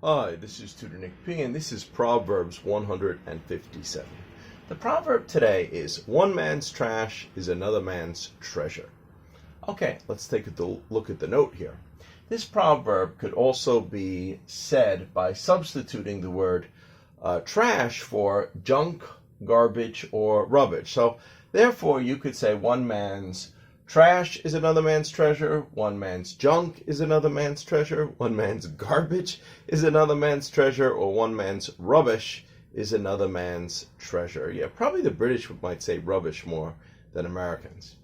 Hi, this is Tutor Nick P, and this is Proverbs 157. The proverb today is, one man's trash is another man's treasure. Okay, let's take a look at the note here. This proverb could also be said by substituting the word trash for junk, garbage, or rubbish. So, therefore, you could say one man's trash is another man's treasure, one man's junk is another man's treasure, one man's garbage is another man's treasure, or one man's rubbish is another man's treasure. Yeah, probably the British might say rubbish more than Americans.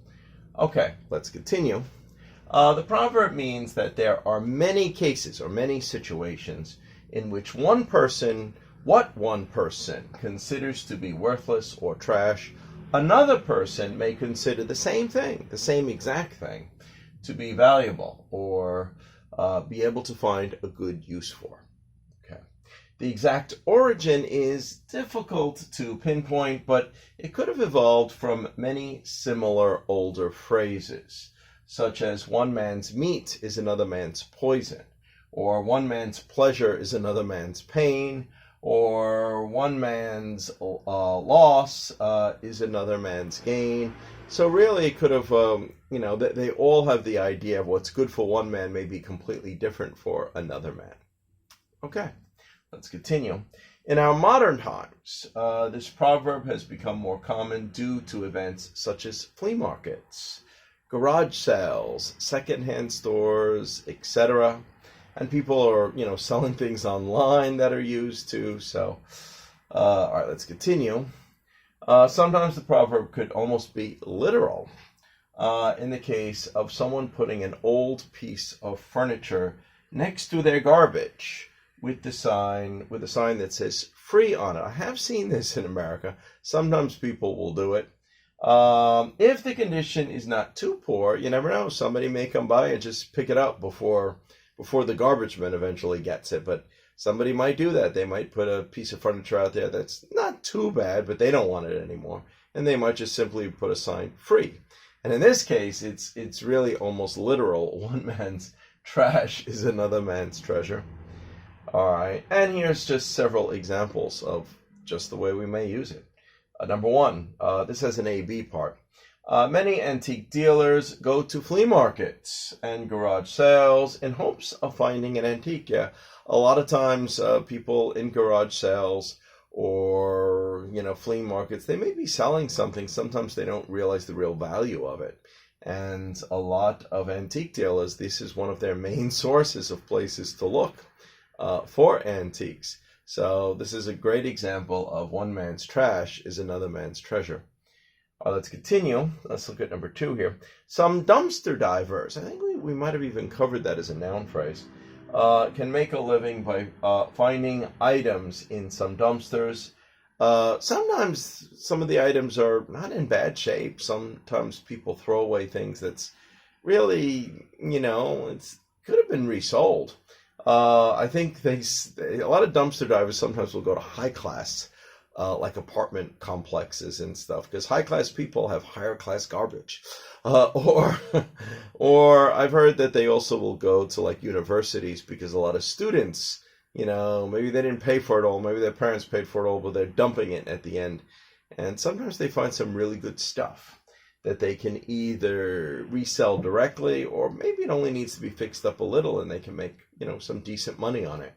Okay, let's continue. The proverb means that there are many cases or many situations in which what one person considers to be worthless or trash, another person may consider the same thing, the same exact thing, to be valuable or be able to find a good use for. Okay. The exact origin is difficult to pinpoint, but it could have evolved from many similar older phrases, such as one man's meat is another man's poison, or one man's pleasure is another man's pain, or one man's loss is another man's gain. So really it could have, they all have the idea of what's good for one man may be completely different for another man. Okay, let's continue. In our modern times, this proverb has become more common due to events such as flea markets, garage sales, secondhand stores, etc., and people are, selling things online that are used too. So, all right, let's continue. Sometimes the proverb could almost be literal. In the case of someone putting an old piece of furniture next to their garbage with a sign that says "free" on it. I have seen this in America. Sometimes people will do it. If the condition is not too poor, you never know. Somebody may come by and just pick it up before the garbage man eventually gets it. But somebody might do that. They might put a piece of furniture out there that's not too bad, but they don't want it anymore. And they might just simply put a sign "free." And in this case, it's really almost literal. One man's trash is another man's treasure. All right. And here's just several examples of just the way we may use it. Number one, this has an A-B part. Many antique dealers go to flea markets and garage sales in hopes of finding an antique. Yeah, a lot of times people in garage sales or, flea markets, they may be selling something. Sometimes they don't realize the real value of it. And a lot of antique dealers, this is one of their main sources of places to look for antiques. So this is a great example of one man's trash is another man's treasure. Let's continue. Let's look at number 2 here. Some dumpster divers, I think we might have even covered that as a noun phrase, can make a living by finding items in some dumpsters. Sometimes some of the items are not in bad shape. Sometimes people throw away things that's really, it could have been resold. I think a lot of dumpster divers sometimes will go to high class like apartment complexes and stuff, because high class people have higher class garbage, or I've heard that they also will go to like universities, because a lot of students, maybe they didn't pay for it all, maybe their parents paid for it all, but they're dumping it at the end, and sometimes they find some really good stuff that they can either resell directly, or maybe it only needs to be fixed up a little and they can make some decent money on it.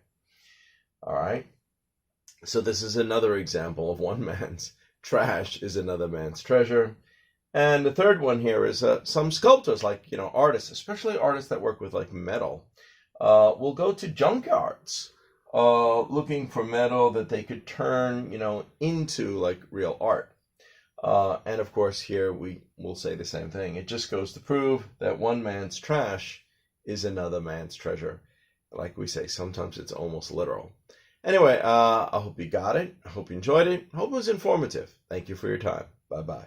All right. So this is another example of one man's trash is another man's treasure. And the third one here is some sculptors, like, artists, especially artists that work with like metal, will go to junkyards looking for metal that they could turn, into like real art. And of course, here we will say the same thing. It just goes to prove that one man's trash is another man's treasure. Like we say, sometimes it's almost literal. Anyway, I hope you got it. I hope you enjoyed it. I hope it was informative. Thank you for your time. Bye-bye.